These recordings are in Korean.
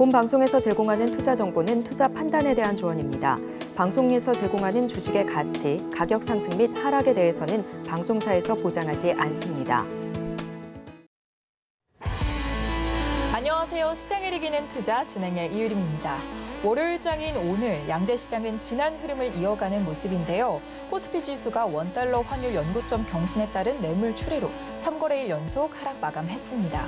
본 방송에서 제공하는 투자 정보는 투자 판단에 대한 조언입니다. 방송에서 제공하는 주식의 가치, 가격 상승 및 하락에 대해서는 방송사에서 보장하지 않습니다. 안녕하세요. 시장을 이기는 투자 진행의 이유림입니다. 월요일장인 오늘 양대 시장은 지난 흐름을 이어가는 모습인데요. 코스피 지수가 원달러 환율 연고점 경신에 따른 매물 출회로 3거래일 연속 하락 마감했습니다.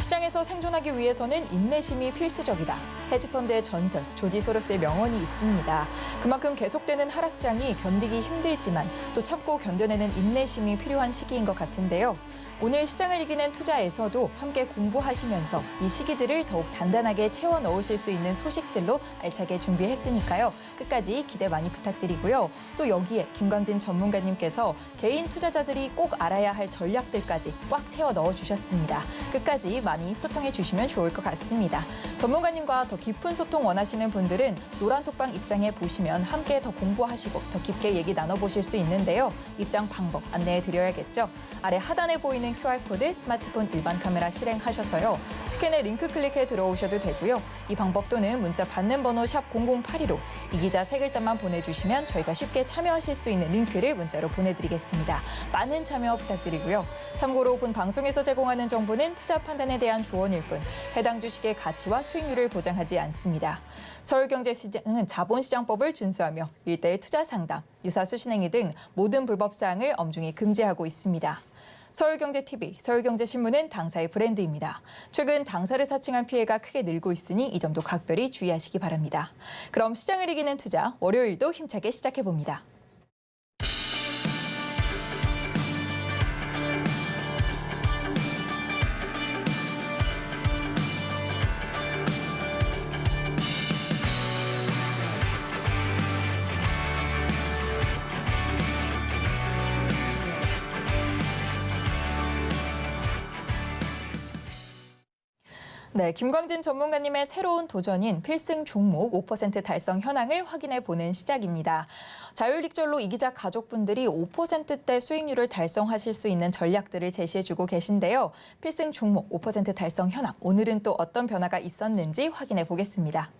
시장에서 생존하기 위해서는 인내심이 필수적이다. 헤지펀드의 전설 조지 소로스의 명언이 있습니다. 그만큼 계속되는 하락장이 견디기 힘들지만 또 참고 견뎌내는 인내심이 필요한 시기인 것 같은데요. 오늘 시장을 이기는 투자에서도 함께 공부하시면서 이 시기들을 더욱 단단하게 채워 넣으실 수 있는 소식들로 알차게 준비했으니까요. 끝까지 기대 많이 부탁드리고요. 또 여기에 김광진 전문가님께서 개인 투자자들이 꼭 알아야 할 전략들까지 꽉 채워 넣어주셨습니다. 끝까지 많이 소통해 주시면 좋을 것 같습니다. 전문가님과 더 깊은 소통 원하시는 분들은 노란톡방 입장에 보시면 함께 더 공부하시고 더 깊게 얘기 나눠보실 수 있는데요. 입장 방법 안내해 드려야겠죠. 아래 하단에 보이는 QR코드 스마트폰 일반 카메라 실행하셔서요. 스캔에 링크 클릭해 들어오셔도 되고요. 이 방법 또는 문자 받는 번호 샵 0082로 이 기자 세 글자만 보내주시면 저희가 쉽게 참여하실 수 있는 링크를 문자로 보내드리겠습니다. 많은 참여 부탁드리고요. 참고로 본 방송에서 제공하는 정보는 투자 판단에 대한 조언일 뿐 해당 주식의 가치와 수익률을 보장하지 않습니다. 서울경제시장은 자본시장법을 준수하며 1:1 투자 상담, 유사수 신행위 등 모든 불법 사항을 엄중히 금지하고 있습니다. 서울경제TV, 서울경제신문은 당사의 브랜드입니다. 최근 당사를 사칭한 피해가 크게 늘고 있으니 이 점도 각별히 주의하시기 바랍니다. 그럼 시장을 이기는 투자, 월요일도 힘차게 시작해봅니다. 네, 김광진 전문가님의 새로운 도전인 필승 종목 5% 달성 현황을 확인해 보는 시작입니다. 자율익절로 이기자 가족분들이 5%대 수익률을 달성하실 수 있는 전략들을 제시해주고 계신데요. 필승 종목 5% 달성 현황, 오늘은 또 어떤 변화가 있었는지 확인해 보겠습니다.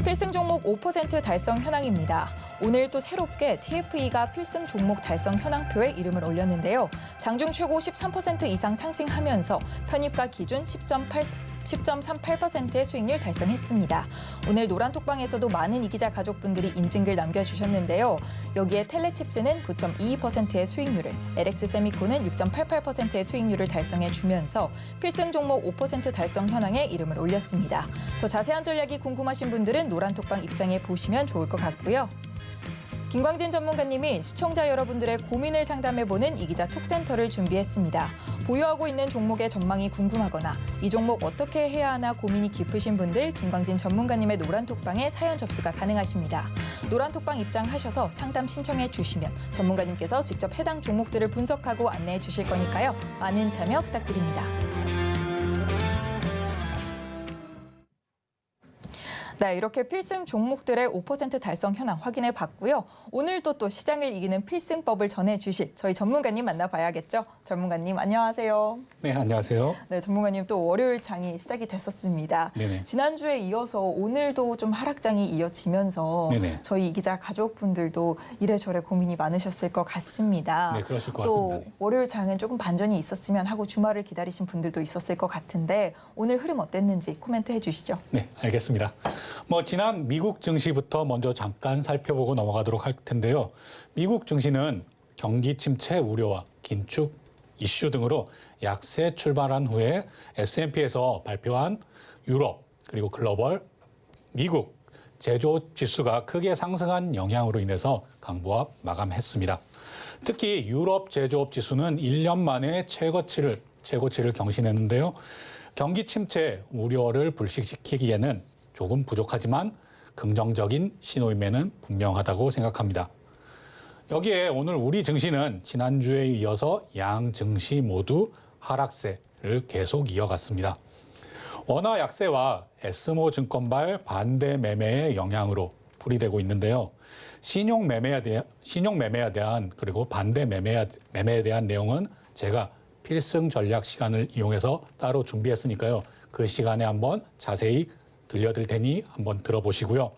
필승 종목 5% 달성 현황입니다. 오늘 또 새롭게 TFE가 필승 종목 달성 현황표에 이름을 올렸는데요. 장중 최고 13% 이상 상승하면서 편입가 기준 10.38%의 수익률 달성했습니다. 오늘 노란톡방에서도 많은 이기자 가족분들이 인증글 남겨주셨는데요. 여기에 텔레칩스는 9.22%의 수익률을, LX세미콘은 6.88%의 수익률을 달성해주면서 필승 종목 5% 달성 현황에 이름을 올렸습니다. 더 자세한 전략이 궁금하신 분들은 노란톡방 입장에 보시면 좋을 것 같고요. 김광진 전문가님이 시청자 여러분들의 고민을 상담해보는 이기자 톡센터를 준비했습니다. 보유하고 있는 종목의 전망이 궁금하거나 이 종목 어떻게 해야 하나 고민이 깊으신 분들 김광진 전문가님의 노란톡방에 사연 접수가 가능하십니다. 노란톡방 입장하셔서 상담 신청해 주시면 전문가님께서 직접 해당 종목들을 분석하고 안내해 주실 거니까요. 많은 참여 부탁드립니다. 네, 이렇게 필승 종목들의 5% 달성 현황 확인해 봤고요. 오늘도 또 시장을 이기는 필승법을 전해주실 저희 전문가님 만나봐야겠죠. 전문가님 안녕하세요. 네, 안녕하세요. 네, 전문가님 또 월요일 장이 시작이 됐었습니다. 네네. 지난주에 이어서 오늘도 좀 하락장이 이어지면서 네네. 저희 이기자 가족분들도 이래저래 고민이 많으셨을 것 같습니다. 네, 그러실 것 또 같습니다. 월요일 장은 조금 반전이 있었으면 하고 주말을 기다리신 분들도 있었을 것 같은데 오늘 흐름 어땠는지 코멘트 해주시죠. 네, 알겠습니다. 지난 미국 증시부터 먼저 잠깐 살펴보고 넘어가도록 할 텐데요. 미국 증시는 경기 침체 우려와 긴축 이슈 등으로 약세 출발한 후에 S&P에서 발표한 유럽 그리고 글로벌 미국 제조업 지수가 크게 상승한 영향으로 인해서 강보합 마감했습니다. 특히 유럽 제조업 지수는 1년 만에 최고치를 경신했는데요. 경기 침체 우려를 불식시키기에는 조금 부족하지만 긍정적인 신호임에는 분명하다고 생각합니다. 여기에 오늘 우리 증시는 지난주에 이어서 양 증시 모두 하락세를 계속 이어갔습니다. 원화 약세와 에스모 증권발 반대 매매의 영향으로 풀이되고 있는데요. 신용 매매에 대한 그리고 반대 매매에 대한 내용은 제가 필승 전략 시간을 이용해서 따로 준비했으니까요. 그 시간에 한번 자세히 들려드릴 테니 한번 들어보시고요.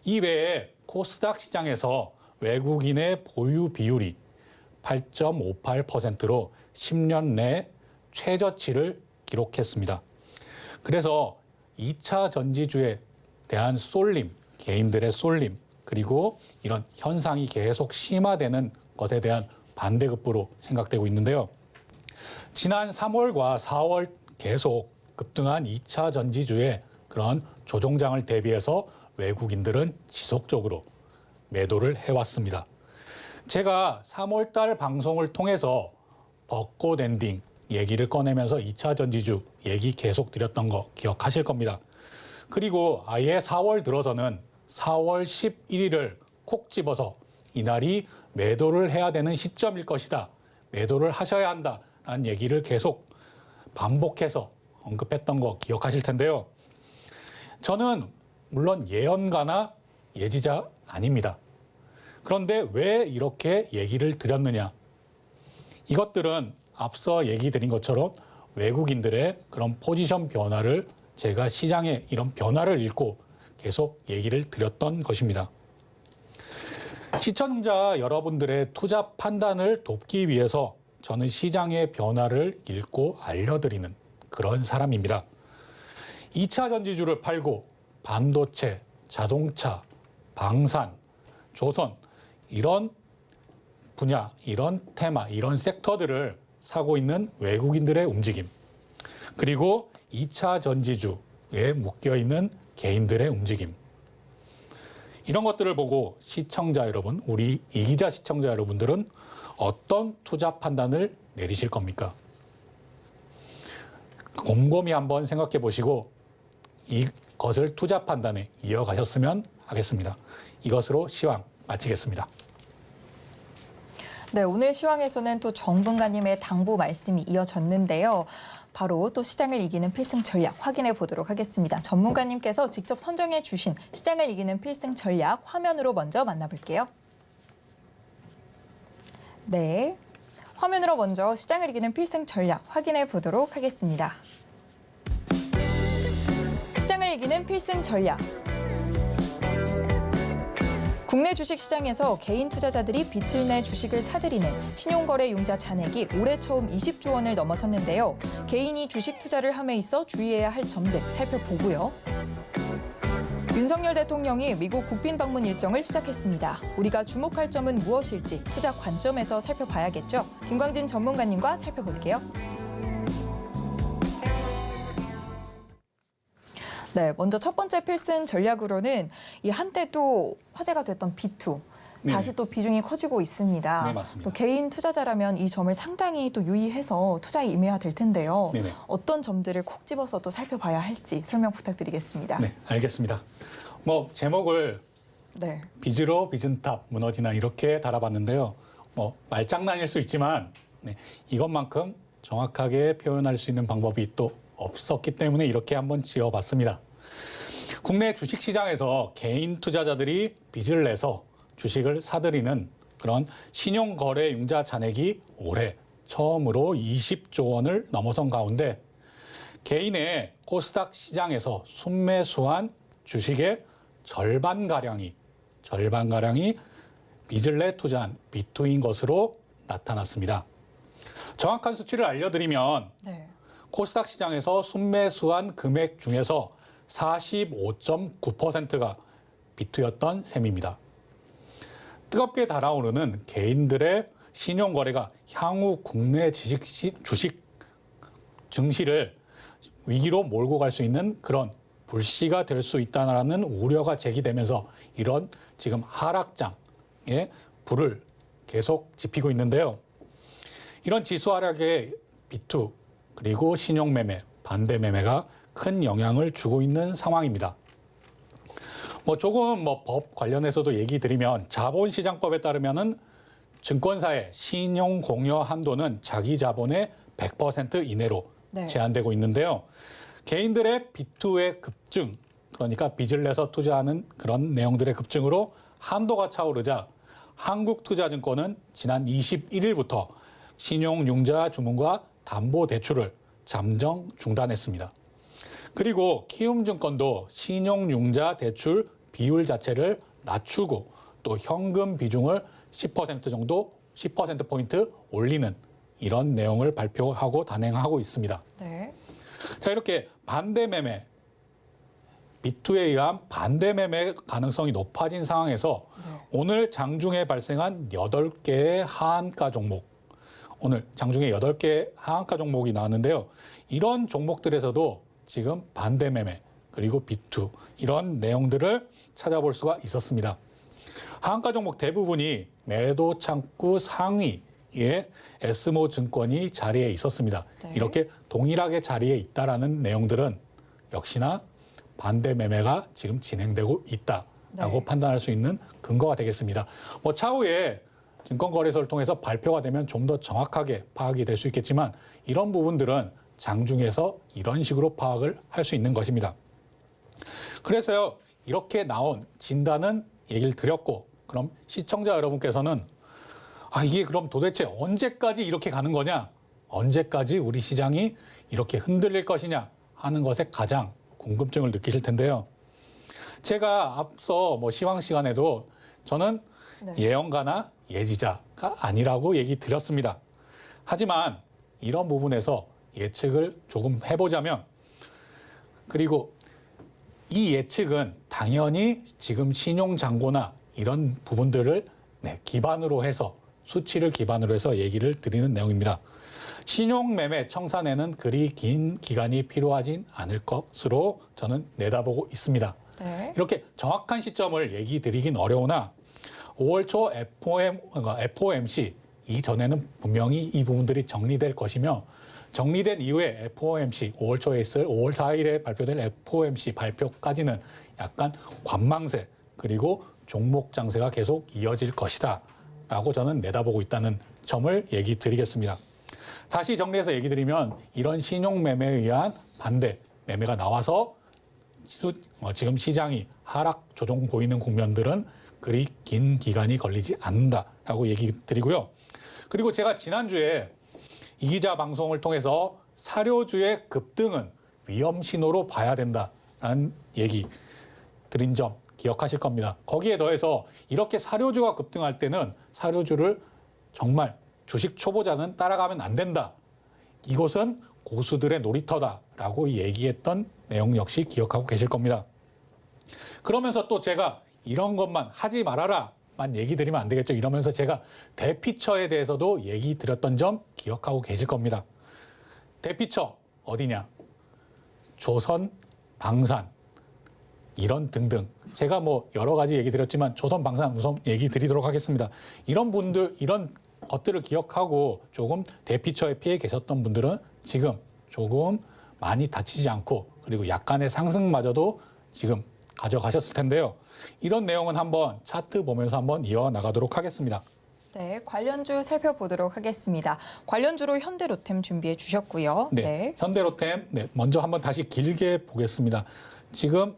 이 외에 코스닥 시장에서 외국인의 보유 비율이 8.58%로 10년 내 최저치를 기록했습니다. 그래서 2차 전지주에 대한 쏠림, 개인들의 쏠림, 그리고 이런 현상이 계속 심화되는 것에 대한 반대급부로 생각되고 있는데요. 지난 3월과 4월 계속 급등한 2차 전지주의 그런 조정장을 대비해서 외국인들은 지속적으로 매도를 해왔습니다. 제가 3월 달 방송을 통해서 벚꽃 엔딩 얘기를 꺼내면서 2차 전지주 얘기 계속 드렸던 거 기억하실 겁니다. 그리고 아예 4월 들어서는 4월 11일을 콕 집어서 이날이 매도를 해야 되는 시점일 것이다. 매도를 하셔야 한다라는 얘기를 계속 반복해서 언급했던 거 기억하실 텐데요. 저는 물론 예언가나 예지자 아닙니다. 그런데 왜 이렇게 얘기를 드렸느냐? 이것들은 앞서 얘기 드린 것처럼 외국인들의 그런 포지션 변화를 제가 시장의 이런 변화를 읽고 계속 얘기를 드렸던 것입니다. 시청자 여러분들의 투자 판단을 돕기 위해서 저는 시장의 변화를 읽고 알려드리는 그런 사람입니다. 2차 전지주를 팔고 반도체, 자동차, 방산, 조선 이런 분야, 이런 테마, 이런 섹터들을 사고 있는 외국인들의 움직임, 그리고 2차 전지주에 묶여있는 개인들의 움직임, 이런 것들을 보고 시청자 여러분, 우리 이기자 시청자 여러분들은 어떤 투자 판단을 내리실 겁니까? 곰곰이 한번 생각해 보시고 이것을 투자 판단에 이어가셨으면 하겠습니다. 이것으로 시황 마치겠습니다. 네, 오늘 시황에서는 또 정분가님의 당부 말씀이 이어졌는데요. 바로 또 시장을 이기는 필승 전략 확인해 보도록 하겠습니다. 전문가님께서 직접 선정해 주신 시장을 이기는 필승 전략 화면으로 먼저 만나볼게요. 네, 화면으로 먼저 시장을 이기는 필승 전략 확인해 보도록 하겠습니다. 시장을 이기는 필승 전략. 국내 주식시장에서 개인 투자자들이 빛을 내 주식을 사들이는 신용거래융자 잔액이 올해 처음 20조 원을 넘어섰는데요. 개인이 주식 투자를 함에 있어 주의해야 할 점들 살펴보고요. 윤석열 대통령이 미국 국빈 방문 일정을 시작했습니다. 우리가 주목할 점은 무엇일지 투자 관점에서 살펴봐야겠죠. 김광진 전문가님과 살펴볼게요. 네, 먼저 첫 번째 필승 전략으로는 이 한때 또 화제가 됐던 B2. 다시 또 비중이 커지고 있습니다. 네, 맞습니다. 또 개인 투자자라면 이 점을 상당히 또 유의해서 투자에 임해야 될 텐데요. 네네. 어떤 점들을 콕 집어서 또 살펴봐야 할지 설명 부탁드리겠습니다. 네, 알겠습니다. 뭐 제목을 네. 빚으로 빚은 탑 무너지나 이렇게 달아봤는데요. 뭐 말장난일 수 있지만 이것만큼 정확하게 표현할 수 있는 방법이 또 없었기 때문에 이렇게 한번 지어봤습니다. 국내 주식시장에서 개인 투자자들이 빚을 내서 주식을 사들이는 그런 신용거래융자 잔액이 올해 처음으로 20조 원을 넘어선 가운데 개인의 코스닥 시장에서 순매수한 주식의 절반가량이 빚을 내 투자한 B2인 것으로 나타났습니다. 정확한 수치를 알려드리면 네. 코스닥 시장에서 순매수한 금액 중에서 45.9%가 B2였던 셈입니다. 뜨겁게 달아오르는 개인들의 신용거래가 향후 국내 주식 증시를 위기로 몰고 갈 수 있는 그런 불씨가 될 수 있다는 우려가 제기되면서 이런 지금 하락장에 불을 계속 지피고 있는데요. 이런 지수 하락의 B2 그리고 신용매매, 반대매매가 큰 영향을 주고 있는 상황입니다. 조금 법 관련해서도 얘기 드리면 자본시장법에 따르면은 증권사의 신용 공여 한도는 자기 자본의 100% 이내로 네. 제한되고 있는데요. 개인들의 B2의 급증, 그러니까 빚을 내서 투자하는 그런 내용들의 급증으로 한도가 차오르자 한국투자증권은 지난 21일부터 신용융자 주문과 담보대출을 잠정 중단했습니다. 그리고 키움증권도 신용융자 대출 비율 자체를 낮추고 또 현금 비중을 10% 정도, 10%포인트 올리는 이런 내용을 발표하고 단행하고 있습니다. 네. 자, 이렇게 반대 매매, B2에 의한 반대 매매 가능성이 높아진 상황에서 오늘 장중에 발생한 8개의 하한가 종목, 오늘 장중에 8개의 하한가 종목이 나왔는데요. 이런 종목들에서도 지금 반대 매매, 그리고 B2 이런 내용들을 찾아볼 수가 있었습니다. 하한가 종목 대부분이 매도 창구 상위에 에스모 증권이 자리에 있었습니다. 네. 이렇게 동일하게 자리에 있다라는 내용들은 역시나 반대 매매가 지금 진행되고 있다라고 네. 판단할 수 있는 근거가 되겠습니다. 뭐 차후에 증권거래소를 통해서 발표가 되면 좀 더 정확하게 파악이 될 수 있겠지만 이런 부분들은 장중에서 이런 식으로 파악을 할 수 있는 것입니다. 그래서요, 이렇게 나온 진단은 얘기를 드렸고, 그럼 시청자 여러분께서는 이게 그럼 도대체 언제까지 이렇게 가는 거냐? 언제까지 우리 시장이 이렇게 흔들릴 것이냐 하는 것에 가장 궁금증을 느끼실 텐데요. 제가 앞서 시황 시간에도 저는 예언가나 예지자가 아니라고 얘기 드렸습니다. 하지만 이런 부분에서 예측을 조금 해보자면, 그리고 이 예측은 당연히 지금 신용잔고나 이런 부분들을 기반으로 해서, 수치를 기반으로 해서 얘기를 드리는 내용입니다. 신용매매 청산에는 그리 긴 기간이 필요하진 않을 것으로 저는 내다보고 있습니다. 네. 이렇게 정확한 시점을 얘기 드리긴 어려우나 5월 초 FOMC 이전에는 분명히 이 부분들이 정리될 것이며, 정리된 이후에 FOMC 5월 초에 있을 5월 4일에 발표될 FOMC 발표까지는 약간 관망세 그리고 종목 장세가 계속 이어질 것이다 라고 저는 내다보고 있다는 점을 얘기 드리겠습니다. 다시 정리해서 얘기 드리면 이런 신용매매에 의한 반대 매매가 나와서 지금 시장이 하락 조정 보이는 국면들은 그리 긴 기간이 걸리지 않는다라고 얘기 드리고요. 그리고 제가 지난주에 이 기자 방송을 통해서 사료주의 급등은 위험 신호로 봐야 된다라는 얘기 드린 점 기억하실 겁니다. 거기에 더해서 이렇게 사료주가 급등할 때는 사료주를 정말 주식 초보자는 따라가면 안 된다. 이것은 고수들의 놀이터다라고 얘기했던 내용 역시 기억하고 계실 겁니다. 그러면서 또 제가 이런 것만 하지 말아라만 얘기 드리면 안 되겠죠. 이러면서 제가 대피처에 대해서도 얘기 드렸던 점 기억하고 계실 겁니다. 대피처 어디냐? 조선, 방산 이런 등등. 제가 여러 가지 얘기 드렸지만 조선, 방산 우선 얘기 드리도록 하겠습니다. 이런 분들, 이런 것들을 기억하고 조금 대피처에 피해 계셨던 분들은 지금 조금 많이 다치지 않고, 그리고 약간의 상승마저도 지금 가져가셨을 텐데요. 이런 내용은 한번 차트 보면서 한번 이어나가도록 하겠습니다. 네, 관련주 살펴보도록 하겠습니다. 관련주로 현대로템 준비해 주셨고요. 현대로템 먼저 한번 다시 길게 보겠습니다. 지금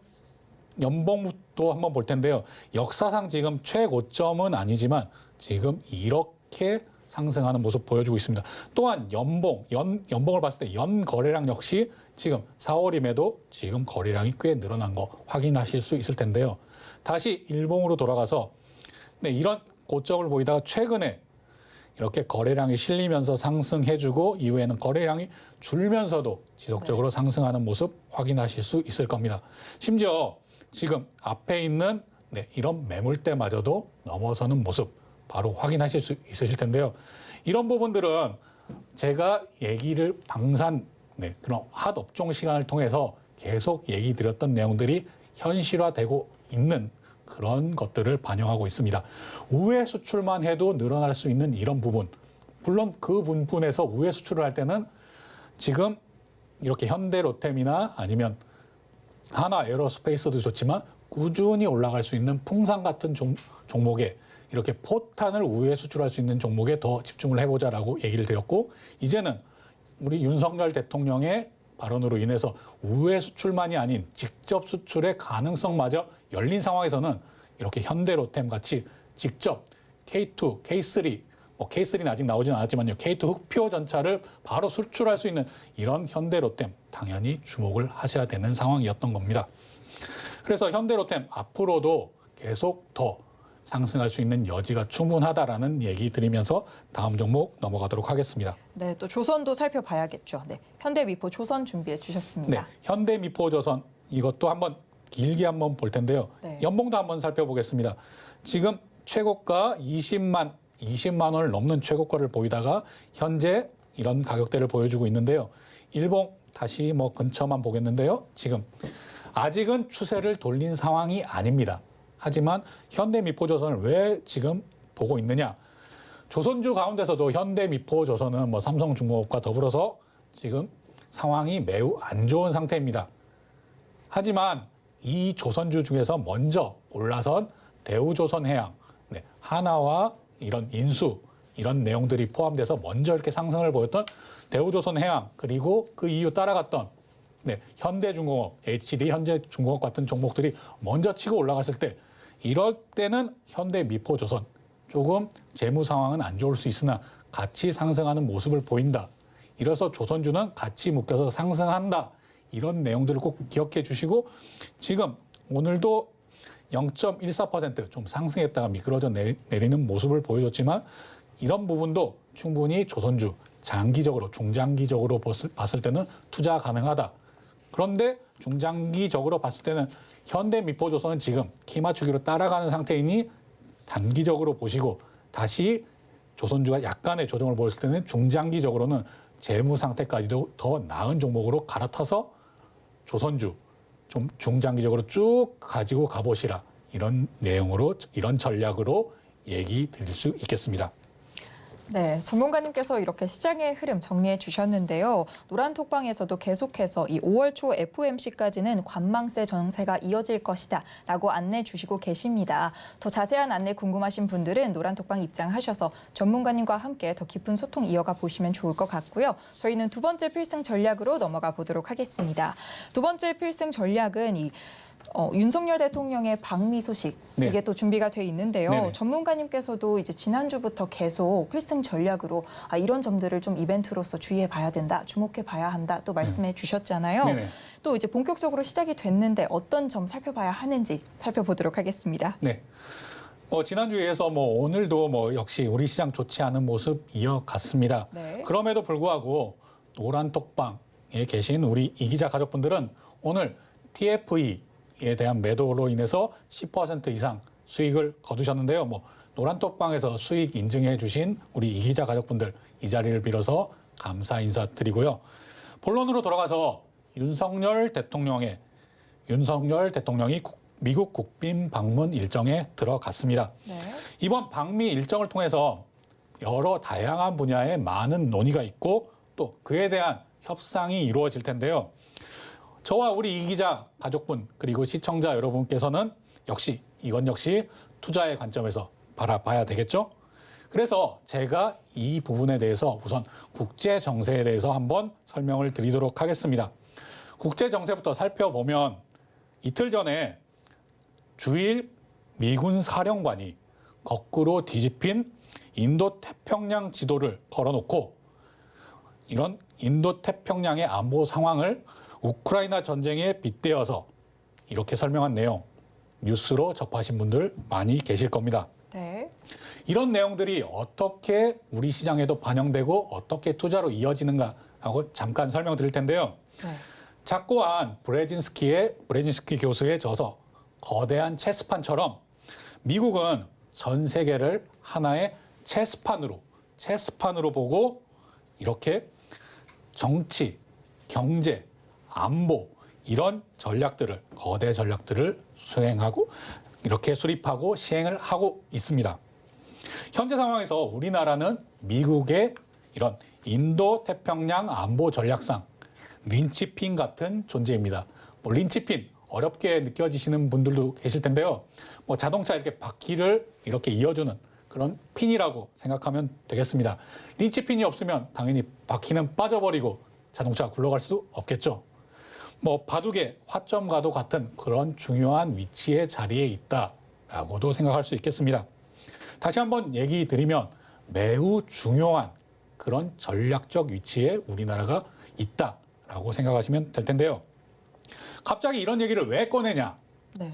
연봉도 한번 볼 텐데요. 역사상 지금 최고점은 아니지만 지금 이렇게 상승하는 모습 보여주고 있습니다. 또한 연봉을 봤을 때 연 거래량 역시 지금 4월임에도 지금 거래량이 꽤 늘어난 거 확인하실 수 있을 텐데요. 다시 일봉으로 돌아가서 이런 고점을 보이다가 최근에 이렇게 거래량이 실리면서 상승해주고 이후에는 거래량이 줄면서도 지속적으로 상승하는 모습 확인하실 수 있을 겁니다. 심지어 지금 앞에 있는 이런 매물대마저도 넘어서는 모습 바로 확인하실 수 있으실 텐데요. 이런 부분들은 제가 얘기를 그런 핫 업종 시간을 통해서 계속 얘기 드렸던 내용들이 현실화되고 있는 그런 것들을 반영하고 있습니다. 우회 수출만 해도 늘어날 수 있는 이런 부분. 물론 그 부분에서 우회 수출을 할 때는 지금 이렇게 현대로템이나 아니면 하나 에어로스페이스도 좋지만 꾸준히 올라갈 수 있는 풍산 같은 종목에 이렇게 포탄을 우회 수출할 수 있는 종목에 더 집중을 해보자라고 얘기를 드렸고, 이제는 우리 윤석열 대통령의 발언으로 인해서 우회 수출만이 아닌 직접 수출의 가능성마저 열린 상황에서는 이렇게 현대로템 같이 직접 K2, K3 뭐 K3는 아직 나오진 않았지만요. K2 흑표 전차를 바로 수출할 수 있는 이런 현대로템 당연히 주목을 하셔야 되는 상황이었던 겁니다. 그래서 현대로템 앞으로도 계속 더 상승할 수 있는 여지가 충분하다라는 얘기 드리면서 다음 종목 넘어가도록 하겠습니다. 네, 또 조선도 살펴봐야겠죠. 네, 현대미포 조선 준비해 주셨습니다. 네, 현대미포조선 이것도 한번 길게 한번 볼 텐데요. 네. 연봉도 한번 살펴보겠습니다. 지금 최고가 20만 원을 넘는 최고가를 보이다가 현재 이런 가격대를 보여주고 있는데요. 일봉 다시 뭐 근처만 보겠는데요. 지금 아직은 추세를 돌린 상황이 아닙니다. 하지만 현대미포조선을 왜 지금 보고 있느냐? 조선주 가운데서도 현대미포조선은 뭐 삼성중공업과 더불어서 지금 상황이 매우 안 좋은 상태입니다. 하지만 이 조선주 중에서 먼저 올라선 대우조선해양, 네, 하나와 이런 인수 이런 내용들이 포함돼서 먼저 이렇게 상승을 보였던 대우조선해양 그리고 그 이후 따라갔던 네, 현대중공업, HD, 현대중공업 같은 종목들이 먼저 치고 올라갔을 때 이럴 때는 현대미포조선 조금 재무 상황은 안 좋을 수 있으나 같이 상승하는 모습을 보인다. 이래서 조선주는 같이 묶여서 상승한다. 이런 내용들을 꼭 기억해 주시고 지금 오늘도 0.14% 좀 상승했다가 미끄러져 내리는 모습을 보여줬지만 이런 부분도 충분히 조선주 장기적으로 중장기적으로 봤을 때는 투자 가능하다. 그런데 중장기적으로 봤을 때는 현대미포조선은 지금 키 맞추기로 따라가는 상태이니 단기적으로 보시고 다시 조선주가 약간의 조정을 보였을 때는 중장기적으로는 재무 상태까지도 더 나은 종목으로 갈아타서 조선주 좀 중장기적으로 쭉 가지고 가보시라. 이런 내용으로 이런 전략으로 얘기 드릴 수 있겠습니다. 네, 전문가님께서 이렇게 시장의 흐름 정리해 주셨는데요. 노란톡방에서도 계속해서 이 5월 초 FOMC까지는 관망세 정세가 이어질 것이다 라고 안내해 주시고 계십니다. 더 자세한 안내 궁금하신 분들은 노란톡방 입장하셔서 전문가님과 함께 더 깊은 소통 이어가 보시면 좋을 것 같고요. 저희는 두 번째 필승 전략으로 넘어가 보도록 하겠습니다. 두 번째 필승 전략은 윤석열 대통령의 방미 소식 네. 이게 또 준비가 돼 있는데요. 네네. 전문가님께서도 이제 지난주부터 계속 필승 전략으로 이런 점들을 좀 이벤트로서 주의해 봐야 된다, 주목해 봐야 한다 또 말씀해 주셨잖아요. 네네. 또 이제 본격적으로 시작이 됐는데 어떤 점 살펴봐야 하는지 살펴보도록 하겠습니다. 네. 지난주에 이어서 오늘도 역시 우리 시장 좋지 않은 모습 이어갔습니다. 네. 그럼에도 불구하고 노란톡방에 계신 우리 이 기자 가족분들은 오늘 TFE에 대한 매도로 인해서 10% 이상 수익을 거두셨는데요. 노란톡방에서 수익 인증해 주신 우리 이 기자 가족분들 이 자리를 빌어서 감사 인사드리고요. 본론으로 돌아가서 윤석열 대통령이 미국 국빈 방문 일정에 들어갔습니다. 네. 이번 방미 일정을 통해서 여러 다양한 분야에 많은 논의가 있고 또 그에 대한 협상이 이루어질 텐데요. 저와 우리 이 기자 가족분 그리고 시청자 여러분께서는 이건 역시 투자의 관점에서 바라봐야 되겠죠. 그래서 제가 이 부분에 대해서 우선 국제 정세에 대해서 한번 설명을 드리도록 하겠습니다. 국제 정세부터 살펴보면 이틀 전에 주일 미군 사령관이 거꾸로 뒤집힌 인도 태평양 지도를 걸어놓고 이런 인도 태평양의 안보 상황을 우크라이나 전쟁에 빗대어서 이렇게 설명한 내용 뉴스로 접하신 분들 많이 계실 겁니다. 네. 이런 내용들이 어떻게 우리 시장에도 반영되고 어떻게 투자로 이어지는가 하고 잠깐 설명드릴 텐데요. 네. 작고한 브레진스키 교수의 저서 거대한 체스판처럼 미국은 전 세계를 하나의 체스판으로 보고 이렇게 정치, 경제, 안보 이런 거대 전략들을 수행하고 이렇게 수립하고 시행을 하고 있습니다. 현재 상황에서 우리나라는 미국의 이런 인도 태평양 안보 전략상 린치핀 같은 존재입니다. 린치핀 어렵게 느껴지시는 분들도 계실 텐데요. 자동차 이렇게 바퀴를 이렇게 이어주는 그런 핀이라고 생각하면 되겠습니다. 린치핀이 없으면 당연히 바퀴는 빠져버리고 자동차가 굴러갈 수 없겠죠. 바둑의 화점과도 같은 그런 중요한 위치의 자리에 있다라고도 생각할 수 있겠습니다. 다시 한번 얘기 드리면 매우 중요한 그런 전략적 위치에 우리나라가 있다라고 생각하시면 될 텐데요. 갑자기 이런 얘기를 왜 꺼내냐? 네.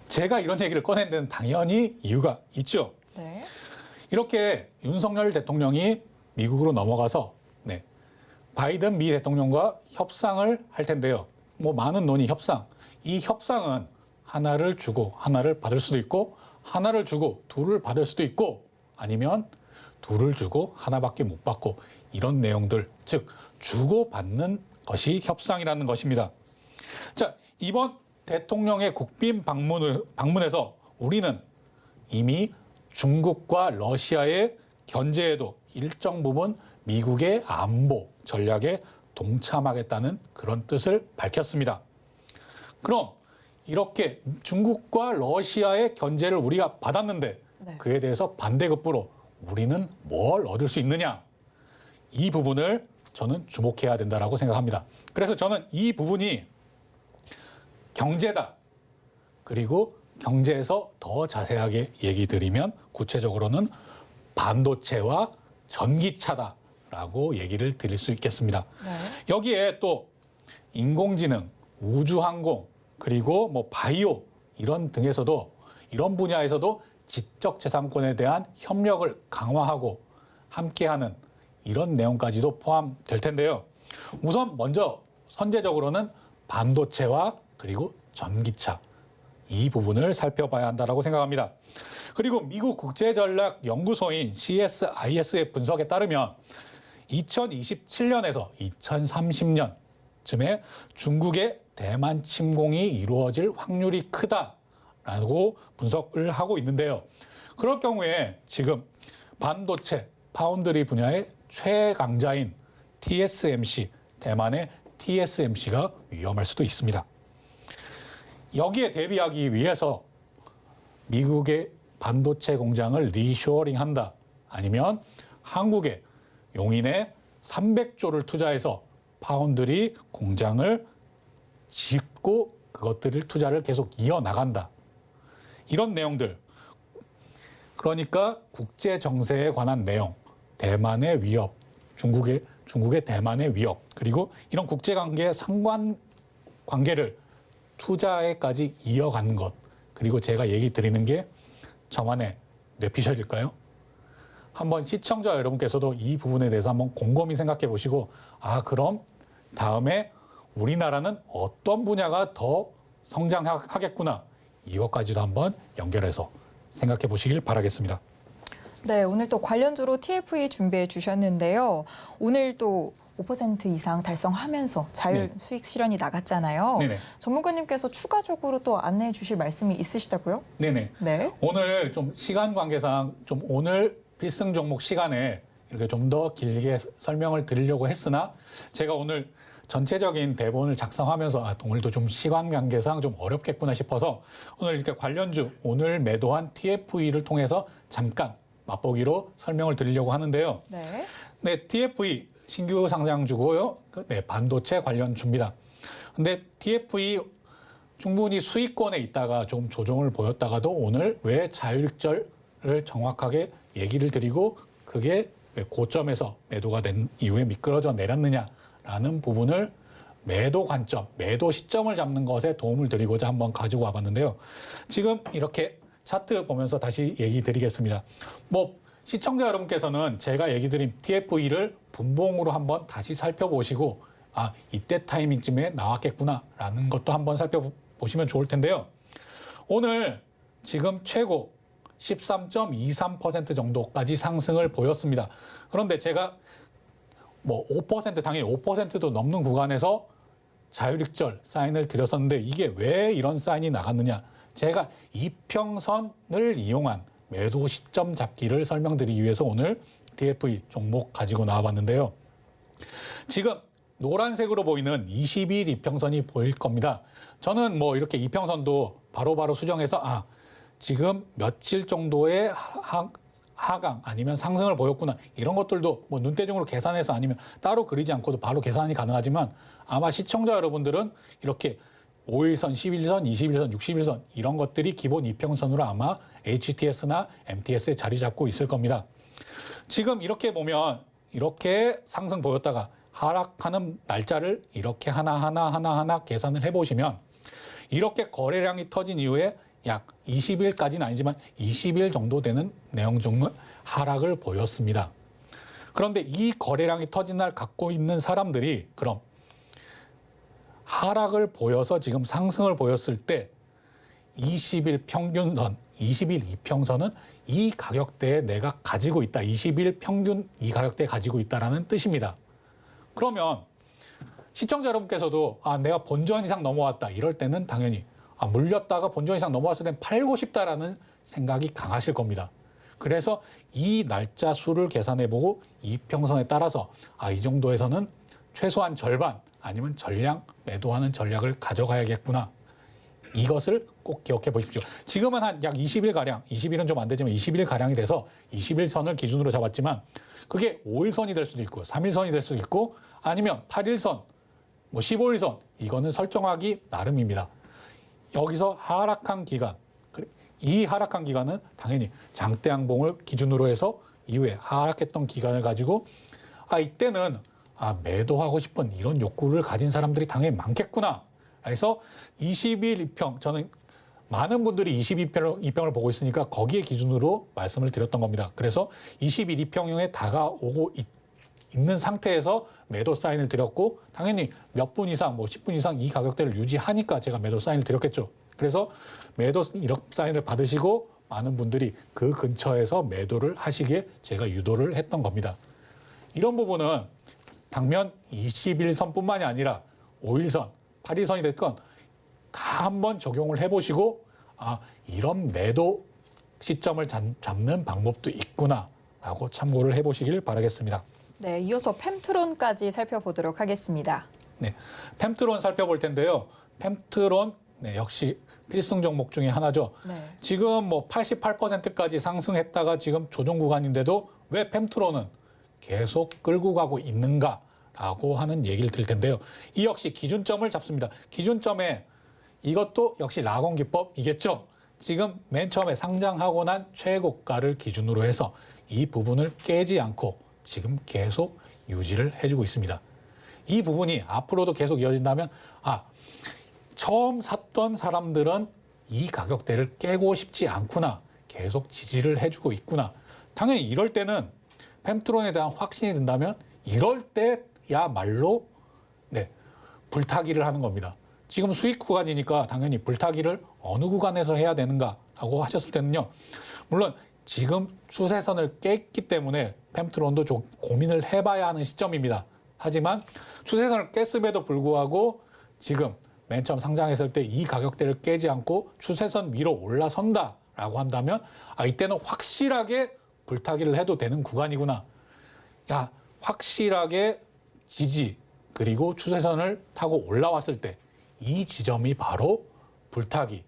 제가 이런 얘기를 꺼낸 데는 당연히 이유가 있죠. 네. 이렇게 윤석열 대통령이 미국으로 넘어가서 바이든 미 대통령과 협상을 할 텐데요. 뭐 많은 논의 협상. 이 협상은 하나를 주고 하나를 받을 수도 있고 하나를 주고 둘을 받을 수도 있고 아니면 둘을 주고 하나밖에 못 받고 이런 내용들, 즉 주고받는 것이 협상이라는 것입니다. 자, 이번 대통령의 국빈 방문에서 우리는 이미 중국과 러시아의 견제에도 일정 부분 미국의 안보 전략에 동참하겠다는 그런 뜻을 밝혔습니다. 그럼 이렇게 중국과 러시아의 견제를 우리가 받았는데 네. 그에 대해서 반대급부로 우리는 뭘 얻을 수 있느냐? 이 부분을 저는 주목해야 된다라고 생각합니다. 그래서 저는 이 부분이 경제다. 그리고 경제에서 더 자세하게 얘기 드리면 구체적으로는 반도체와 전기차다라고 얘기를 드릴 수 있겠습니다. 네. 여기에 또 인공지능, 우주항공, 그리고 뭐 바이오 이런 등에서도 이런 분야에서도 지적재산권에 대한 협력을 강화하고 함께하는 이런 내용까지도 포함될 텐데요. 우선 먼저 선제적으로는 반도체와 그리고 전기차 이 부분을 살펴봐야 한다고 생각합니다. 그리고 미국 국제전략연구소인 CSIS의 분석에 따르면 2027년에서 2030년쯤에 중국의 대만 침공이 이루어질 확률이 크다라고 분석을 하고 있는데요. 그럴 경우에 지금 반도체, 파운드리 분야의 최강자인 TSMC, 대만의 TSMC가 위험할 수도 있습니다. 여기에 대비하기 위해서 미국의 반도체 공장을 리쇼어링한다. 아니면 한국의 용인에 300조를 투자해서 파운드리 공장을 짓고 그것들을 투자를 계속 이어나간다. 이런 내용들. 그러니까 국제 정세에 관한 내용, 대만의 위협, 중국의 대만의 위협, 그리고 이런 국제관계 상관관계를 투자에까지 이어간 것. 그리고 제가 얘기 드리는 게 저만의 뇌피셜일까요? 한번 시청자 여러분께서도 이 부분에 대해서 한번 곰곰이 생각해 보시고 그럼 다음에 우리나라는 어떤 분야가 더 성장하겠구나. 이것까지도 한번 연결해서 생각해 보시길 바라겠습니다. 네, 오늘 또 관련주로 TFE 준비해 주셨는데요. 오늘 또 5% 이상 달성하면서 자율 네. 수익 실현이 나갔잖아요. 네네. 전문가님께서 추가적으로 또 안내해 주실 말씀이 있으시다고요? 네네. 네. 오늘 좀 시간 관계상 좀 오늘 필승 종목 시간에 이렇게 좀 더 길게 설명을 드리려고 했으나 제가 오늘 전체적인 대본을 작성하면서 오늘도 좀 시간 관계상 좀 어렵겠구나 싶어서 오늘 이렇게 관련주 오늘 매도한 TFE를 통해서 잠깐 맛보기로 설명을 드리려고 하는데요. 네. 네, TFE 신규 상장주고요. 네, 반도체 관련주입니다. 근데 TFE 충분히 수익권에 있다가 좀 조정을 보였다가도 오늘 왜 자율익절을 정확하게 얘기를 드리고 그게 왜 고점에서 매도가 된 이후에 미끄러져 내렸느냐라는 부분을 매도 관점, 매도 시점을 잡는 것에 도움을 드리고자 한번 가지고 와봤는데요. 지금 이렇게 차트 보면서 다시 얘기 드리겠습니다. 시청자 여러분께서는 제가 얘기 드린 TFE를 분봉으로 한번 다시 살펴보시고 이때 타이밍쯤에 나왔겠구나라는 것도 한번 살펴보시면 좋을 텐데요. 오늘 지금 최고 13.23% 정도까지 상승을 보였습니다. 그런데 제가 5% 당연히 5%도 넘는 구간에서 자율익절 사인을 드렸었는데 이게 왜 이런 사인이 나갔느냐. 제가 이평선을 이용한 매도 시점 잡기를 설명드리기 위해서 오늘 TFE 종목 가지고 나와봤는데요. 지금 노란색으로 보이는 20일 이평선이 보일 겁니다. 저는 이렇게 이평선도 바로바로 수정해서 지금 며칠 정도의 하강 아니면 상승을 보였구나. 이런 것들도 눈대중으로 계산해서 아니면 따로 그리지 않고도 바로 계산이 가능하지만 아마 시청자 여러분들은 이렇게 5일선, 11선, 21선, 60일선 이런 것들이 기본 이평선으로 아마 HTS나 MTS에 자리 잡고 있을 겁니다. 지금 이렇게 보면 이렇게 상승 보였다가 하락하는 날짜를 이렇게 하나하나 계산을 해보시면 이렇게 거래량이 터진 이후에 약 20일까지는 아니지만 20일 정도 되는 내용 정도 하락을 보였습니다. 그런데 이 거래량이 터진 날 갖고 있는 사람들이 그럼 하락을 보여서 지금 상승을 보였을 때 20일 평균선, 20일 이평선은 이 가격대에 내가 가지고 있다. 20일 평균 이 가격대에 가지고 있다라는 뜻입니다. 그러면 시청자 여러분께서도 내가 본전 이상 넘어왔다. 이럴 때는 당연히 물렸다가 본전 이상 넘어왔을 땐 팔고 싶다라는 생각이 강하실 겁니다. 그래서 이 날짜 수를 계산해보고 이평선에 따라서 이 정도에서는 최소한 절반 아니면 전량 매도하는 전략을 가져가야겠구나. 이것을 꼭 기억해 보십시오. 지금은 한 약 20일가량, 20일은 좀 안 되지만 20일가량이 돼서 20일선을 기준으로 잡았지만 그게 5일선이 될 수도 있고 3일선이 될 수도 있고 아니면 8일선, 15일선 이거는 설정하기 나름입니다. 여기서 하락한 기간, 이 하락한 기간은 당연히 장대 양봉을 기준으로 해서 이후에 하락했던 기간을 가지고 이때는 매도하고 싶은 이런 욕구를 가진 사람들이 당연히 많겠구나. 그래서 20일 이평, 저는 많은 분들이 22평을 보고 있으니까 거기에 기준으로 말씀을 드렸던 겁니다. 그래서 20일 이평에 다가오고 있는 상태에서 매도 사인을 드렸고 당연히 몇 분 이상, 10분 이상 이 가격대를 유지하니까 제가 매도 사인을 드렸겠죠. 그래서 매도 이력 사인을 받으시고 많은 분들이 그 근처에서 매도를 하시기에 제가 유도를 했던 겁니다. 이런 부분은 당면 21선뿐만이 아니라 5일선, 8일선이 됐건 다 한번 적용을 해보시고 이런 매도 시점을 잡는 방법도 있구나라고 참고를 해보시길 바라겠습니다. 네, 이어서 펨트론까지 살펴보도록 하겠습니다. 네, 펨트론 살펴볼 텐데요. 펨트론 역시 필승 종목 중에 하나죠. 네. 지금 88%까지 상승했다가 지금 조정 구간인데도 왜 펨트론은 계속 끌고 가고 있는가라고 하는 얘기를 드릴 텐데요. 이 역시 기준점을 잡습니다. 기준점에 이것도 역시 라곤 기법이겠죠. 지금 맨 처음에 상장하고 난 최고가를 기준으로 해서 이 부분을 깨지 않고 지금 계속 유지를 해주고 있습니다. 이 부분이 앞으로도 계속 이어진다면 처음 샀던 사람들은 이 가격대를 깨고 싶지 않구나. 계속 지지를 해주고 있구나. 당연히 이럴 때는 펨트론에 대한 확신이 든다면 이럴 때야말로 불타기를 하는 겁니다. 지금 수익 구간이니까 당연히 불타기를 어느 구간에서 해야 되는가라고 하셨을 때는요. 물론 지금 추세선을 깼기 때문에 펨트론도 좀 고민을 해봐야 하는 시점입니다. 하지만 추세선을 깼음에도 불구하고 지금 맨 처음 상장했을 때 이 가격대를 깨지 않고 추세선 위로 올라선다라고 한다면 이때는 확실하게 불타기를 해도 되는 구간이구나. 확실하게 지지 그리고 추세선을 타고 올라왔을 때 이 지점이 바로 불타기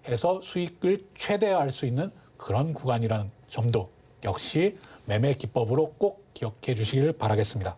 해서 수익을 최대화할 수 있는 그런 구간이라는 점도 역시 매매 기법으로 꼭 기억해 주시길 바라겠습니다.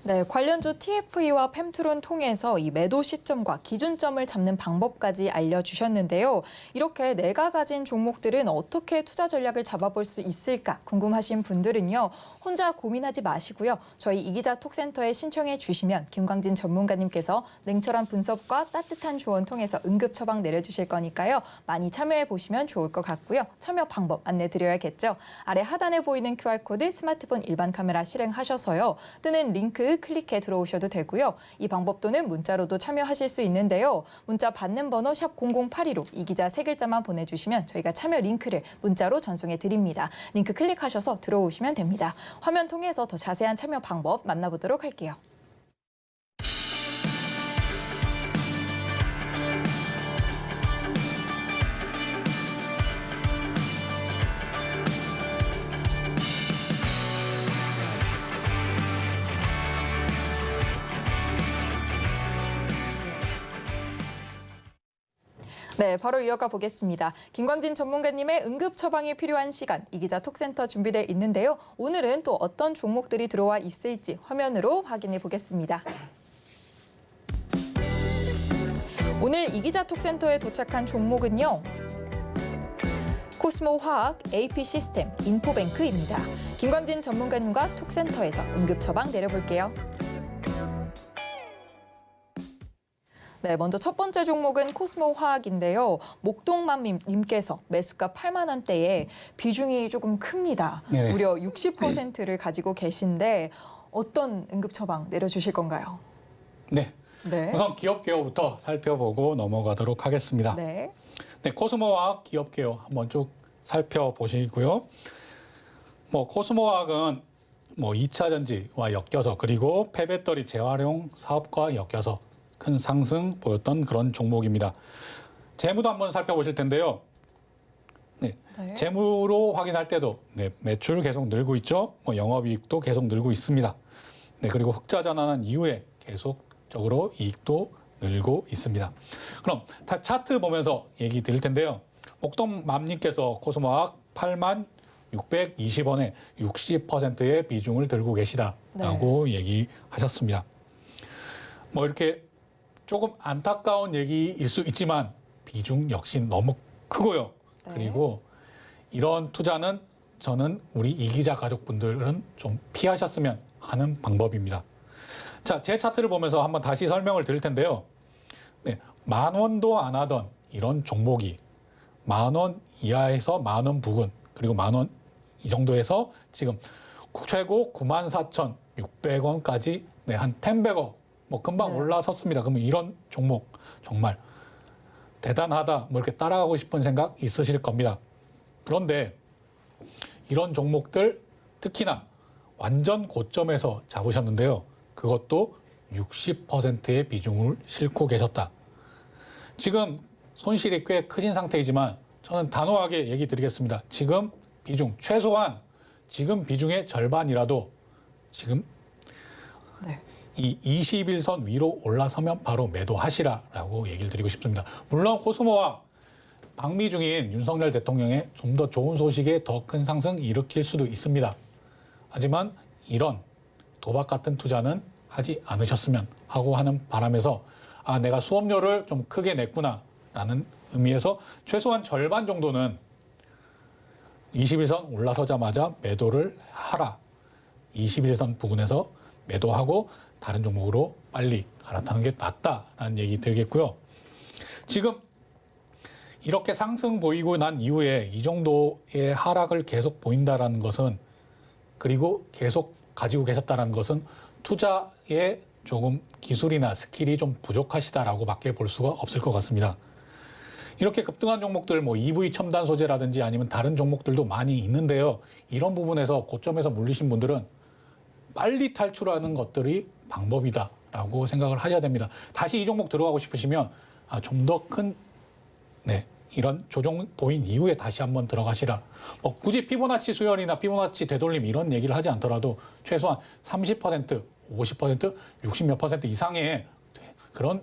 네, 관련주 TFE와 펨트론 통해서 이 매도 시점과 기준점을 잡는 방법까지 알려주셨는데요. 이렇게 내가 가진 종목들은 어떻게 투자 전략을 잡아볼 수 있을까 궁금하신 분들은요. 혼자 고민하지 마시고요. 저희 이기자 톡센터에 신청해 주시면 김광진 전문가님께서 냉철한 분석과 따뜻한 조언 통해서 응급 처방 내려주실 거니까요. 많이 참여해 보시면 좋을 것 같고요. 참여 방법 안내드려야겠죠. 아래 하단에 보이는 QR코드 스마트폰 일반 카메라 실행하셔서요. 뜨는 링크 클릭해 들어오셔도 되고요. 이 방법 또는 문자로도 참여하실 수 있는데요. 문자 받는 번호 샵 0082로 이기자 3글자만 보내주시면 저희가 참여 링크를 문자로 전송해 드립니다. 링크 클릭하셔서 들어오시면 됩니다. 화면 통해서 더 자세한 참여 방법 만나보도록 할게요. 네, 바로 이어가 보겠습니다. 김광진 전문가님의 응급 처방이 필요한 시간, 이기자 톡센터 준비돼 있는데요. 오늘은 또 어떤 종목들이 들어와 있을지 화면으로 확인해 보겠습니다. 오늘 이기자 톡센터에 도착한 종목은요. 코스모화학, AP시스템, 인포뱅크입니다. 김광진 전문가님과 톡센터에서 응급 처방 내려볼게요. 네, 먼저 첫 번째 종목은 코스모화학인데요. 목동맘님께서 매수가 8만 원대에 비중이 조금 큽니다. 네네. 무려 60%를 가지고 계신데 어떤 응급 처방 내려주실 건가요? 네. 네. 우선 기업 개요부터 살펴보고 넘어가도록 하겠습니다. 네. 네, 코스모화학 기업 개요 한번 쭉 살펴보시고요. 코스모화학은 2차 전지와 엮여서 그리고 폐배터리 재활용 사업과 엮여서 큰 상승 보였던 그런 종목입니다. 재무도 한번 살펴보실 텐데요. 네, 네. 재무로 확인할 때도 매출 계속 늘고 있죠. 영업이익도 계속 늘고 있습니다. 네, 그리고 흑자 전환한 이후에 계속적으로 이익도 늘고 있습니다. 그럼 다 차트 보면서 얘기 드릴 텐데요. 목동맘님께서 코스모화학 8만 620원에 60%의 비중을 들고 계시다라고 얘기하셨습니다. 이렇게 조금 안타까운 얘기일 수 있지만 비중 역시 너무 크고요. 네. 그리고 이런 투자는 저는 우리 이기자 가족분들은 좀 피하셨으면 하는 방법입니다. 자, 제 차트를 보면서 한번 다시 설명을 드릴 텐데요. 네, 10,000원도 안 하던 이런 종목이 10,000원 이하에서 10,000원 부근 그리고 10,000원 이 정도에서 지금 최고 94,600원까지 한 10배거 금방 올라섰습니다. 그러면 이런 종목 정말 대단하다 이렇게 따라가고 싶은 생각 있으실 겁니다. 그런데 이런 종목들 특히나 완전 고점에서 잡으셨는데요. 그것도 60%의 비중을 싣고 계셨다. 지금 손실이 꽤 크신 상태이지만 저는 단호하게 얘기 드리겠습니다. 지금 비중 최소한 지금 비중의 절반이라도 지금 이 21선 위로 올라서면 바로 매도하시라라고 얘기를 드리고 싶습니다. 물론 코스모와 방미 중인 윤석열 대통령의 좀 더 좋은 소식에 더 큰 상승 일으킬 수도 있습니다. 하지만 이런 도박 같은 투자는 하지 않으셨으면 하고 하는 바람에서 내가 수업료를 좀 크게 냈구나라는 의미에서 최소한 절반 정도는 21선 올라서자마자 매도를 하라. 21선 부근에서 매도하고 다른 종목으로 빨리 갈아타는 게 낫다라는 얘기 드리겠고요. 지금 이렇게 상승 보이고 난 이후에 이 정도의 하락을 계속 보인다라는 것은 그리고 계속 가지고 계셨다라는 것은 투자에 조금 기술이나 스킬이 좀 부족하시다라고 밖에 볼 수가 없을 것 같습니다. 이렇게 급등한 종목들 EV 첨단 소재라든지 아니면 다른 종목들도 많이 있는데요. 이런 부분에서 고점에서 물리신 분들은 빨리 탈출하는 것들이 방법이다라고 생각을 하셔야 됩니다. 다시 이 종목 들어가고 싶으시면 좀 더 큰 이런 조정 보인 이후에 다시 한번 들어가시라. 굳이 피보나치 수열이나 피보나치 되돌림 이런 얘기를 하지 않더라도 최소한 30%, 50%, 60몇 % 이상의 그런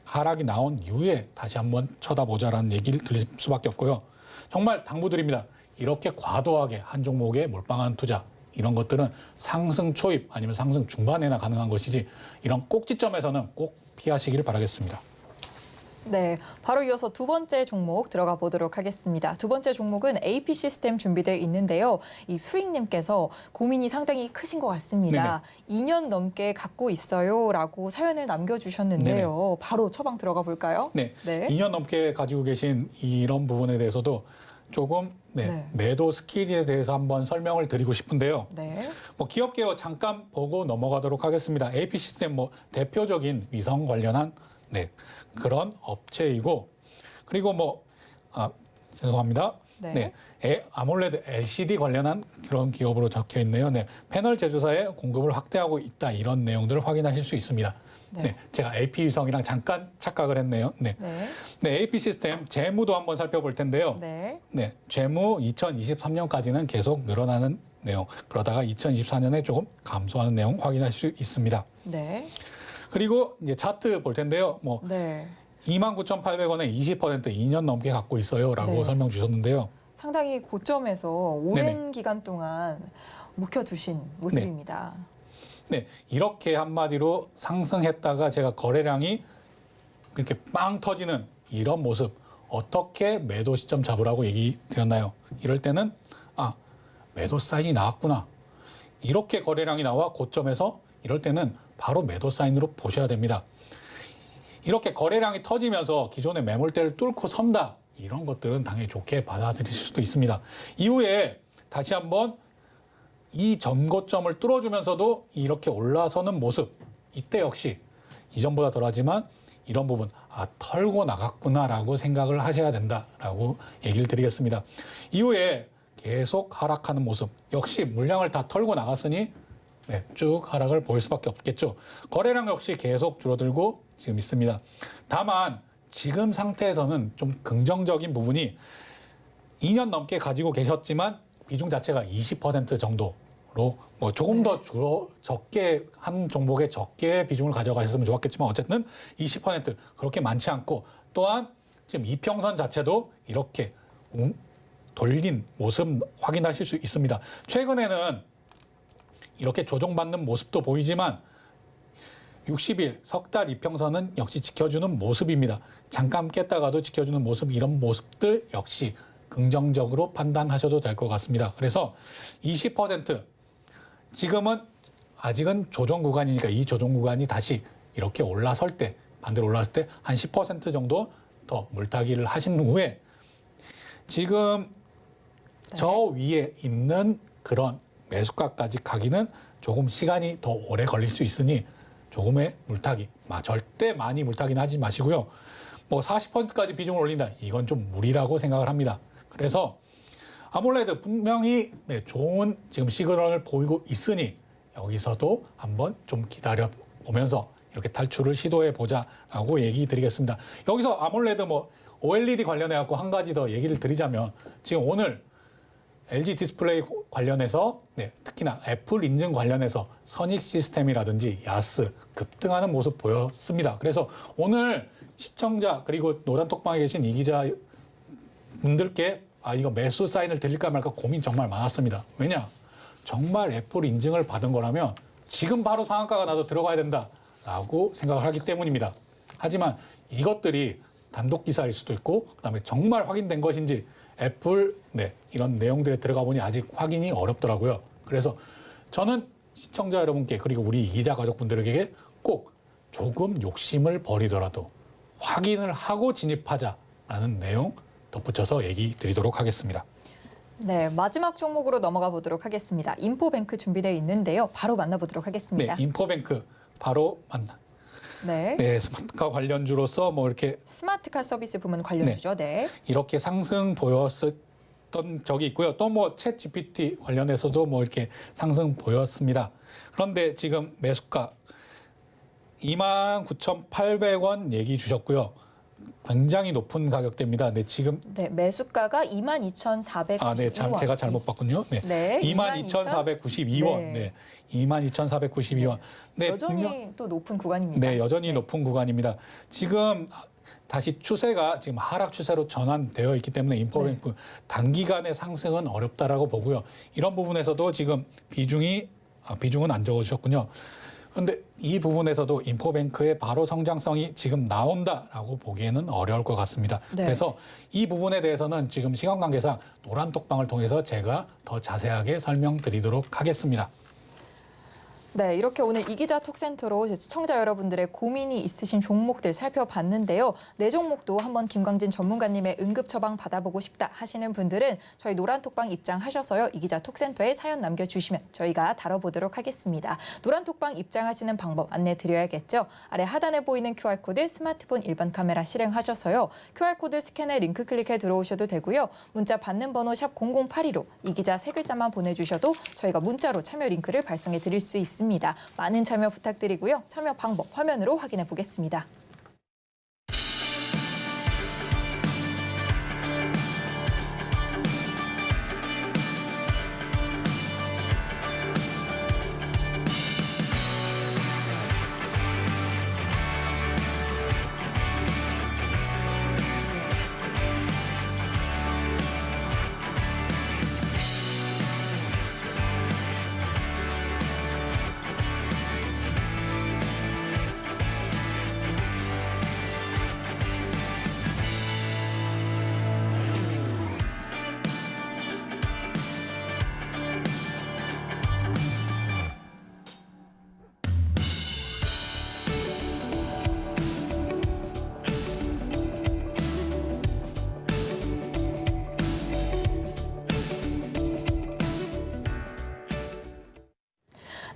하락이 나온 이후에 다시 한번 쳐다보자라는 얘기를 드릴 수밖에 없고요. 정말 당부드립니다. 이렇게 과도하게 한 종목에 몰빵한 투자 이런 것들은 상승 초입 아니면 상승 중반에나 가능한 것이지 이런 꼭지점에서는 꼭 피하시기를 바라겠습니다. 네, 바로 이어서 두 번째 종목 들어가 보도록 하겠습니다. 두 번째 종목은 AP시스템 준비되어 있는데요. 이 수익님께서 고민이 상당히 크신 것 같습니다. 네네. 2년 넘게 갖고 있어요라고 사연을 남겨주셨는데요. 네네. 바로 처방 들어가 볼까요? 네, 2년 넘게 가지고 계신 이런 부분에 대해서도 조금 매도 스킬에 대해서 한번 설명을 드리고 싶은데요. 기업 개요 잠깐 보고 넘어가도록 하겠습니다. AP시스템 대표적인 위성 관련한 그런 업체이고 그리고 죄송합니다. 아몰레드 LCD 관련한 그런 기업으로 적혀 있네요. 패널 제조사에 공급을 확대하고 있다 이런 내용들을 확인하실 수 있습니다. 제가 AP 위성이랑 잠깐 착각을 했네요. AP 시스템 재무도 한번 살펴볼 텐데요. 재무 2023년까지는 계속 늘어나는 내용. 그러다가 2024년에 조금 감소하는 내용 확인하실 수 있습니다. 그리고 이제 차트 볼 텐데요. 29,800원에 20% 2년 넘게 갖고 있어요라고 설명 주셨는데요. 상당히 고점에서 오랜 기간 동안 묵혀두신 모습입니다. 이렇게 한마디로 상승했다가 제가 거래량이 이렇게 빵 터지는 이런 모습 어떻게 매도 시점 잡으라고 얘기 드렸나요? 이럴 때는 매도 사인이 나왔구나. 이렇게 거래량이 나와 고점에서 이럴 때는 바로 매도 사인으로 보셔야 됩니다. 이렇게 거래량이 터지면서 기존의 매물대를 뚫고 선다. 이런 것들은 당연히 좋게 받아들이실 수도 있습니다. 이후에 다시 한번 이 전고점을 뚫어주면서도 이렇게 올라서는 모습. 이때 역시 이전보다 덜하지만 이런 부분 털고 나갔구나라고 생각을 하셔야 된다라고 얘기를 드리겠습니다. 이후에 계속 하락하는 모습. 역시 물량을 다 털고 나갔으니 쭉 하락을 보일 수밖에 없겠죠. 거래량 역시 계속 줄어들고 지금 있습니다. 다만 지금 상태에서는 좀 긍정적인 부분이 2년 넘게 가지고 계셨지만 비중 자체가 20% 정도로 뭐 조금 더 적게 한 종목에 적게 비중을 가져가셨으면 좋았겠지만 어쨌든 20% 그렇게 많지 않고 또한 지금 이평선 자체도 이렇게 돌린 모습 확인하실 수 있습니다. 최근에는 이렇게 조정받는 모습도 보이지만 60일 석 달 이평선은 역시 지켜주는 모습입니다. 잠깐 깼다가도 지켜주는 모습, 이런 모습들 역시 긍정적으로 판단하셔도 될 것 같습니다. 그래서 20% 지금은 아직은 조정 구간이니까 이 조정 구간이 다시 이렇게 올라설 때, 반대로 올라설 때 한 10% 정도 더 물타기를 하신 후에 지금 저 위에 있는 그런 매수가까지 가기는 조금 시간이 더 오래 걸릴 수 있으니 조금의 물타기, 절대 많이 물타기는 하지 마시고요. 뭐 40%까지 비중을 올린다. 이건 좀 무리라고 생각을 합니다. 그래서 아몰레드 분명히 좋은 지금 시그널을 보이고 있으니 여기서도 한번 좀 기다려 보면서 이렇게 탈출을 시도해 보자라고 얘기 드리겠습니다. 여기서 아몰레드 OLED 관련해 갖고 한 가지 더 얘기를 드리자면 지금 오늘 LG 디스플레이 관련해서 특히나 애플 인증 관련해서 선익 시스템이라든지 야스 급등하는 모습 보였습니다. 그래서 오늘 시청자 그리고 노란톡방에 계신 이 기자 분들께 이거 매수 사인을 드릴까 말까 고민 정말 많았습니다. 왜냐? 정말 애플 인증을 받은 거라면 지금 바로 상한가가 나도 들어가야 된다라고 생각을 하기 때문입니다. 하지만 이것들이 단독 기사일 수도 있고 그다음에 정말 확인된 것인지 애플 이런 내용들에 들어가 보니 아직 확인이 어렵더라고요. 그래서 저는 시청자 여러분께 그리고 우리 기자 가족분들에게 꼭 조금 욕심을 버리더라도 확인을 하고 진입하자라는 내용 덧붙여서 얘기 드리도록 하겠습니다. 네, 마지막 종목으로 넘어가 보도록 하겠습니다. 인포뱅크 준비되어 있는데요. 바로 만나보도록 하겠습니다. 네, 인포뱅크 바로 네, 스마트카 관련주로서 이렇게 스마트카 서비스 부문 관련주죠. 네. 이렇게 상승 보였었던 적이 있고요. 또 챗 GPT 관련해서도 이렇게 상승 보였습니다. 그런데 지금 매수가 29,800원 얘기 주셨고요. 굉장히 높은 가격대입니다. 지금 매수가가 22,492원. 제가 잘못 봤군요. 22,492원. 22,492원. 여전히 또 높은 구간입니다. 네, 여전히 높은 구간입니다. 지금 다시 추세가 지금 하락 추세로 전환되어 있기 때문에 인포뱅크 단기간의 상승은 어렵다라고 보고요. 이런 부분에서도 지금 비중은 안 적어주셨군요. 그런데 이 부분에서도 인포뱅크의 바로 성장성이 지금 나온다라고 보기에는 어려울 것 같습니다. 그래서 이 부분에 대해서는 지금 시간 관계상 노란톡방을 통해서 제가 더 자세하게 설명드리도록 하겠습니다. 네, 이렇게 오늘 이기자 톡센터로 시청자 여러분들의 고민이 있으신 종목들 살펴봤는데요. 네 종목도 한번 김광진 전문가님의 응급 처방 받아보고 싶다 하시는 분들은 저희 노란톡방 입장하셔서요. 이기자 톡센터에 사연 남겨주시면 저희가 다뤄보도록 하겠습니다. 노란톡방 입장하시는 방법 안내드려야겠죠. 아래 하단에 보이는 QR코드 스마트폰 1번 카메라 실행하셔서요. QR코드 스캔에 링크 클릭해 들어오셔도 되고요. 문자 받는 번호 샵 0082로 이기자 세 글자만 보내주셔도 저희가 문자로 참여 링크를 발송해 드릴 수 있습니다. 많은 참여 부탁드리고요. 참여 방법 화면으로 확인해 보겠습니다.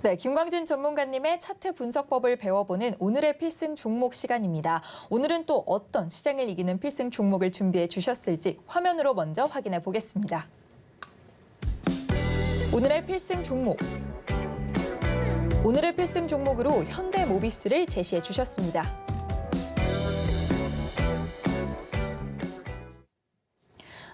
네, 김광진 전문가님의 차트 분석법을 배워보는 오늘의 필승 종목 시간입니다. 오늘은 또 어떤 시장을 이기는 필승 종목을 준비해 주셨을지 화면으로 먼저 확인해 보겠습니다. 오늘의 필승 종목. 오늘의 필승 종목으로 현대모비스를 제시해 주셨습니다.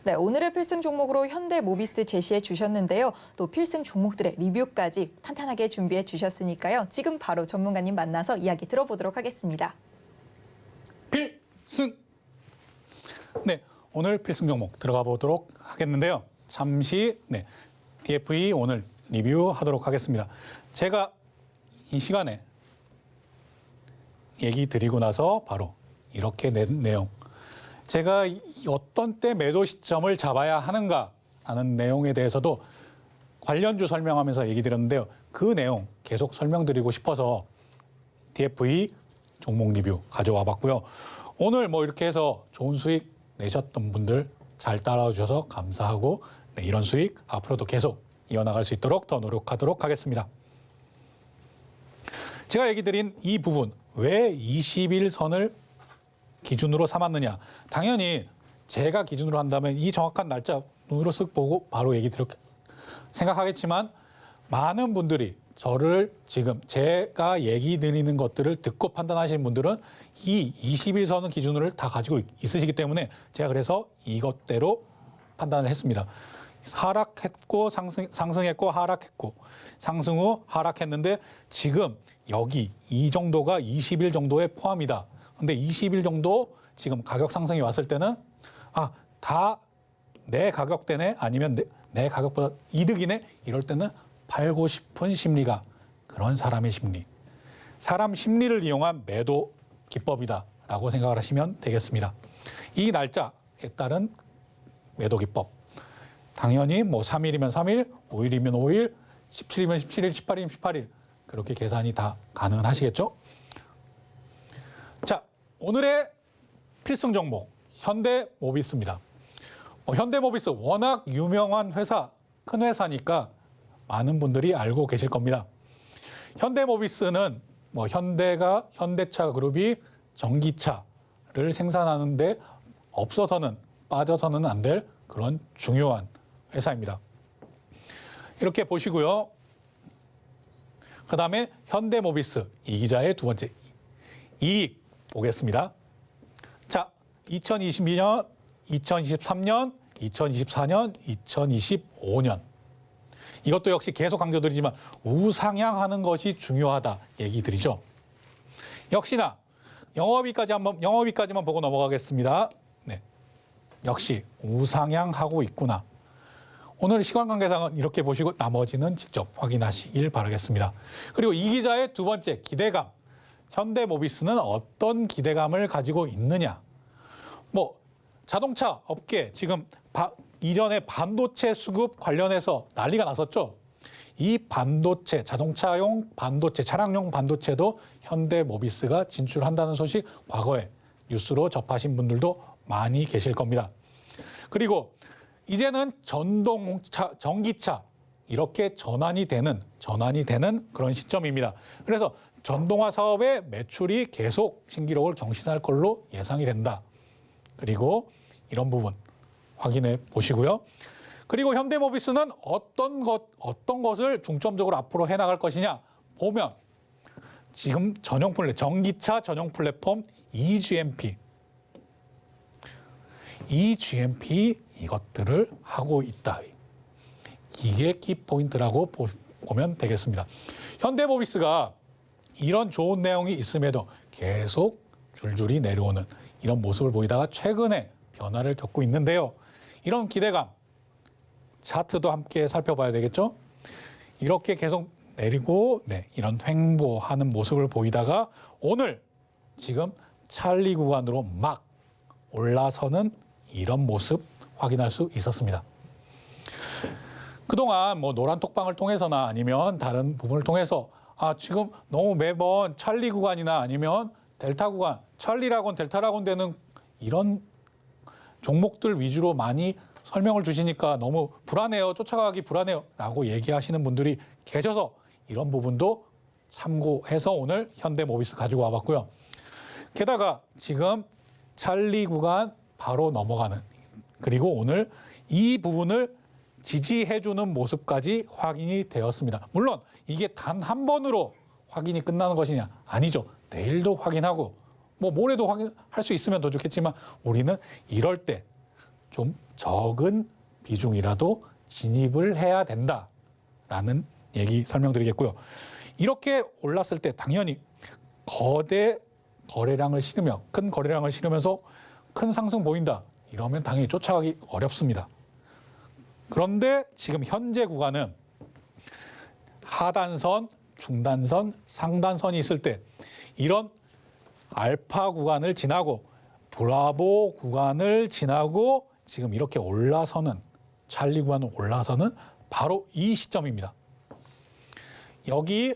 네, 오늘의 필승 종목으로 현대모비스 제시해 주셨는데요. 또 필승 종목들의 리뷰까지 탄탄하게 준비해 주셨으니까요. 지금 바로 전문가님 만나서 이야기 들어보도록 하겠습니다. 필승! 네, 오늘 필승 종목 들어가 보도록 하겠는데요. 잠시 DFE 오늘 리뷰하도록 하겠습니다. 제가 이 시간에 얘기 드리고 나서 바로 이렇게 낸 내용. 제가 어떤 때 매도 시점을 잡아야 하는가 하는 내용에 대해서도 관련주 설명하면서 얘기 드렸는데요. 그 내용 계속 설명드리고 싶어서 DFE 종목 리뷰 가져와 봤고요. 오늘 이렇게 해서 좋은 수익 내셨던 분들 잘 따라와 주셔서 감사하고 이런 수익 앞으로도 계속 이어나갈 수 있도록 더 노력하도록 하겠습니다. 제가 얘기 드린 이 부분, 왜 21선을 기준으로 삼았느냐. 당연히 제가 기준으로 한다면 이 정확한 날짜 눈으로 쓱 보고 바로 얘기 드렸 생각하겠지만 많은 분들이 저를 지금 제가 얘기 드리는 것들을 듣고 판단하시는 분들은 이 21선을 기준으로 다 가지고 있으시기 때문에 제가 그래서 이것대로 판단을 했습니다. 하락했고 상승했고 하락했고 상승 후 하락했는데 지금 여기 이 정도가 20일 정도에 포함이다. 근데 20일 정도 지금 가격 상승이 왔을 때는 다 내 가격대네 아니면 내 가격보다 이득이네 이럴 때는 팔고 싶은 심리가 그런 사람의 심리. 사람 심리를 이용한 매도 기법이다라고 생각을 하시면 되겠습니다. 이 날짜에 따른 매도 기법. 당연히 3일이면 3일, 5일이면 5일, 17일이면 17일, 18일이면 18일. 그렇게 계산이 다 가능하시겠죠? 자, 오늘의 필승 종목 현대모비스입니다. 현대모비스 워낙 유명한 회사, 큰 회사니까 많은 분들이 알고 계실 겁니다. 현대모비스는 현대가 현대차 그룹이 전기차를 생산하는데 없어서는 빠져서는 안 될 그런 중요한 회사입니다. 이렇게 보시고요. 그다음에 현대모비스 이 기자의 두 번째 이익 보겠습니다. 자, 2022년, 2023년, 2024년, 2025년. 이것도 역시 계속 강조드리지만 우상향하는 것이 중요하다 얘기 드리죠. 역시나 영업이익까지만 보고 넘어가겠습니다. 네. 역시 우상향하고 있구나. 오늘 시간 관계상은 이렇게 보시고 나머지는 직접 확인하시길 바라겠습니다. 그리고 이 기자의 두 번째 기대감. 현대모비스는 어떤 기대감을 가지고 있느냐. 자동차 업계 지금 이전에 반도체 수급 관련해서 난리가 났었죠. 이 반도체, 자동차용 반도체, 차량용 반도체도 현대모비스가 진출한다는 소식 과거에 뉴스로 접하신 분들도 많이 계실 겁니다. 그리고 이제는 전기차 이렇게 전환이 되는 그런 시점입니다. 그래서 전동화 사업의 매출이 계속 신기록을 경신할 걸로 예상이 된다. 그리고 이런 부분 확인해 보시고요. 그리고 현대모비스는 어떤 것을 중점적으로 앞으로 해나갈 것이냐 보면 지금 전기차 전용 플랫폼 EGMP 이것들을 하고 있다. 이게 키포인트라고 보면 되겠습니다. 현대모비스가 이런 좋은 내용이 있음에도 계속 줄줄이 내려오는 이런 모습을 보이다가 최근에 변화를 겪고 있는데요. 이런 기대감, 차트도 함께 살펴봐야 되겠죠? 이렇게 계속 내리고 이런 횡보하는 모습을 보이다가 오늘 지금 찰리 구간으로 막 올라서는 이런 모습 확인할 수 있었습니다. 그동안 노란 톡방을 통해서나 아니면 다른 부분을 통해서 지금 너무 매번 찰리 구간이나 아니면 델타 구간, 찰리라곤 델타라곤 되는 이런 종목들 위주로 많이 설명을 주시니까 너무 불안해요. 쫓아가기 불안해요. 라고 얘기하시는 분들이 계셔서 이런 부분도 참고해서 오늘 현대모비스 가지고 와봤고요. 게다가 지금 찰리 구간 바로 넘어가는, 그리고 오늘 이 부분을 지지해주는 모습까지 확인이 되었습니다. 물론 이게 단 한 번으로 확인이 끝나는 것이냐? 아니죠. 내일도 확인하고 뭐 모레도 확인할 수 있으면 더 좋겠지만 우리는 이럴 때 좀 적은 비중이라도 진입을 해야 된다라는 얘기 설명드리겠고요. 이렇게 올랐을 때 당연히 거대 거래량을 실으며 큰 거래량을 실으면서 큰 상승 보인다. 이러면 당연히 쫓아가기 어렵습니다. 그런데 지금 현재 구간은 하단선, 중단선, 상단선이 있을 때 이런 알파 구간을 지나고 브라보 구간을 지나고 지금 이렇게 올라서는 찰리 구간을 올라서는 바로 이 시점입니다. 여기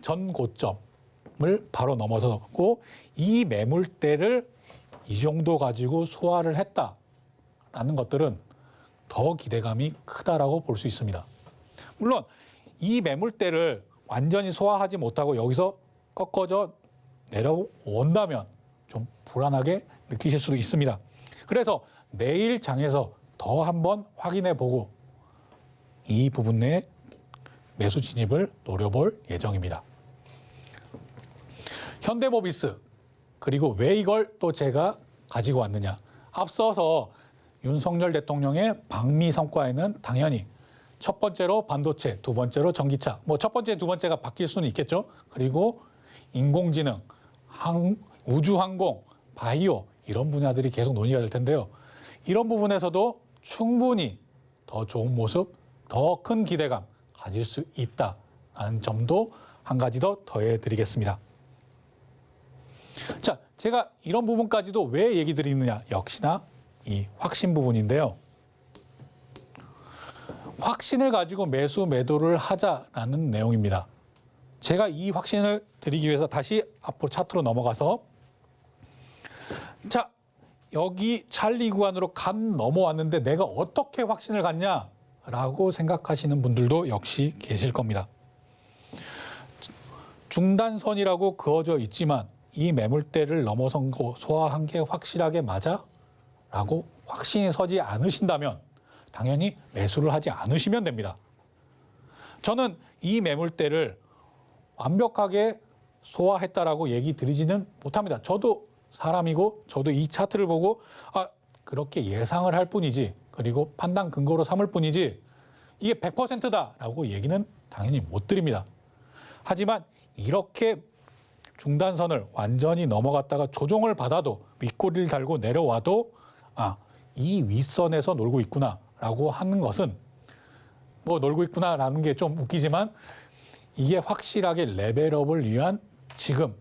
전 고점을 바로 넘어섰고 이 매물대를 이 정도 가지고 소화를 했다라는 것들은 더 기대감이 크다라고 볼 수 있습니다. 물론 이 매물대를 완전히 소화하지 못하고 여기서 꺾어져 내려온다면 좀 불안하게 느끼실 수도 있습니다. 그래서 내일 장에서 더 한번 확인해 보고 이 부분 내에 매수 진입을 노려볼 예정입니다. 현대모비스, 그리고 왜 이걸 또 제가 가지고 왔느냐. 앞서서 윤석열 대통령의 방미 성과에는 당연히 첫 번째로 반도체, 두 번째로 전기차, 뭐 첫 번째, 두 번째가 바뀔 수는 있겠죠. 그리고 인공지능, 우주항공, 바이오 이런 분야들이 계속 논의가 될 텐데요. 이런 부분에서도 충분히 더 좋은 모습, 더 큰 기대감 가질 수 있다는 점도 한 가지 더 더해드리겠습니다. 자, 제가 이런 부분까지도 왜 얘기 드리느냐. 역시나 이 확신 부분인데요. 확신을 가지고 매수 매도를 하자라는 내용입니다. 제가 이 확신을 드리기 위해서 다시 앞으로 차트로 넘어가서 자, 여기 찰리 구간으로 간 넘어왔는데 내가 어떻게 확신을 갖냐라고 생각하시는 분들도 역시 계실 겁니다. 중단선이라고 그어져 있지만 이 매물대를 넘어선 거 소화한 게 확실하게 맞아? 라고 확신이 서지 않으신다면 당연히 매수를 하지 않으시면 됩니다. 저는 이 매물대를 완벽하게 소화했다라고 얘기 드리지는 못합니다. 저도 사람이고 저도 이 차트를 보고 그렇게 예상을 할 뿐이지, 그리고 판단 근거로 삼을 뿐이지 이게 100%다라고 얘기는 당연히 못 드립니다. 하지만 이렇게 중단선을 완전히 넘어갔다가 조정을 받아도 윗꼬리를 달고 내려와도 이 윗선에서 놀고 있구나라고 하는 것은 뭐 놀고 있구나라는 게 좀 웃기지만 이게 확실하게 레벨업을 위한 지금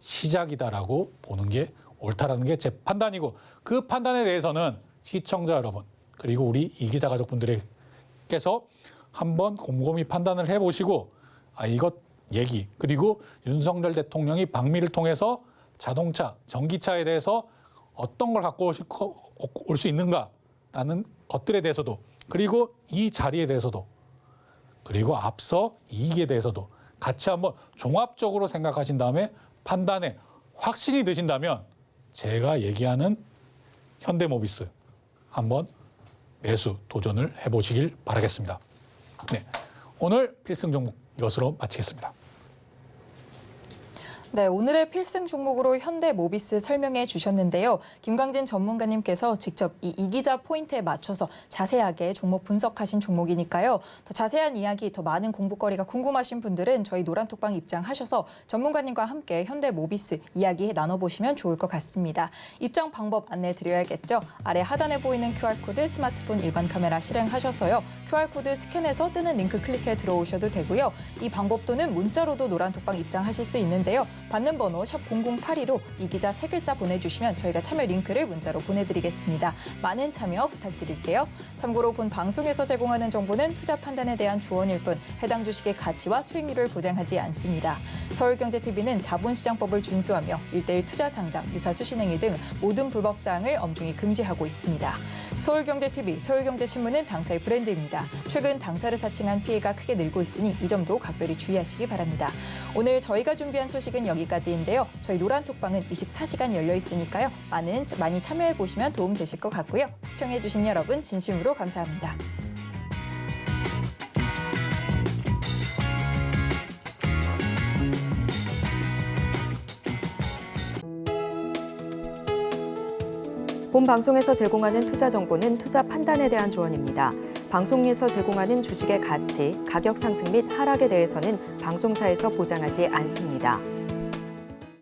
시작이다라고 보는 게 옳다라는 게 제 판단이고, 그 판단에 대해서는 시청자 여러분 그리고 우리 이기다 가족분들께서 한번 곰곰이 판단을 해보시고 이것 얘기, 그리고 윤석열 대통령이 방미를 통해서 자동차, 전기차에 대해서 어떤 걸 갖고 올 수 있는가라는 것들에 대해서도, 그리고 이 자리에 대해서도, 그리고 앞서 이익에 대해서도 같이 한번 종합적으로 생각하신 다음에 판단에 확신이 드신다면 제가 얘기하는 현대모비스 한번 매수 도전을 해보시길 바라겠습니다. 네, 오늘 필승 종목 이것으로 마치겠습니다. 네, 오늘의 필승 종목으로 현대모비스 설명해 주셨는데요. 김광진 전문가님께서 직접 이 이기자 포인트에 맞춰서 자세하게 종목 분석하신 종목이니까요. 더 자세한 이야기, 더 많은 공부거리가 궁금하신 분들은 저희 노란톡방 입장하셔서 전문가님과 함께 현대모비스 이야기 나눠보시면 좋을 것 같습니다. 입장 방법 안내해 드려야겠죠. 아래 하단에 보이는 QR코드 스마트폰 일반 카메라 실행하셔서요. QR코드 스캔해서 뜨는 링크 클릭해 들어오셔도 되고요. 이 방법 또는 문자로도 노란톡방 입장하실 수 있는데요. 받는 번호 샵 0082로 이 기자 3글자 보내주시면 저희가 참여 링크를 문자로 보내드리겠습니다. 많은 참여 부탁드릴게요. 참고로 본 방송에서 제공하는 정보는 투자 판단에 대한 조언일 뿐 해당 주식의 가치와 수익률을 보장하지 않습니다. 서울경제TV는 자본시장법을 준수하며 1:1 투자 상담, 유사수 신행위 등 모든 불법 사항을 엄중히 금지하고 있습니다. 서울경제TV, 서울경제신문은 당사의 브랜드입니다. 최근 당사를 사칭한 피해가 크게 늘고 있으니 이 점도 각별히 주의하시기 바랍니다. 오늘 저희가 준비한 소식은 여기까지인데요. 저희 노란톡방은 24시간 열려 있으니까요. 많이 참여해 보시면 도움 되실 것 같고요. 시청해 주신 여러분 진심으로 감사합니다. 본 방송에서 제공하는 투자 정보는 투자 판단에 대한 조언입니다. 방송에서 제공하는 주식의 가치, 가격 상승 및 하락에 대해서는 방송사에서 보장하지 않습니다.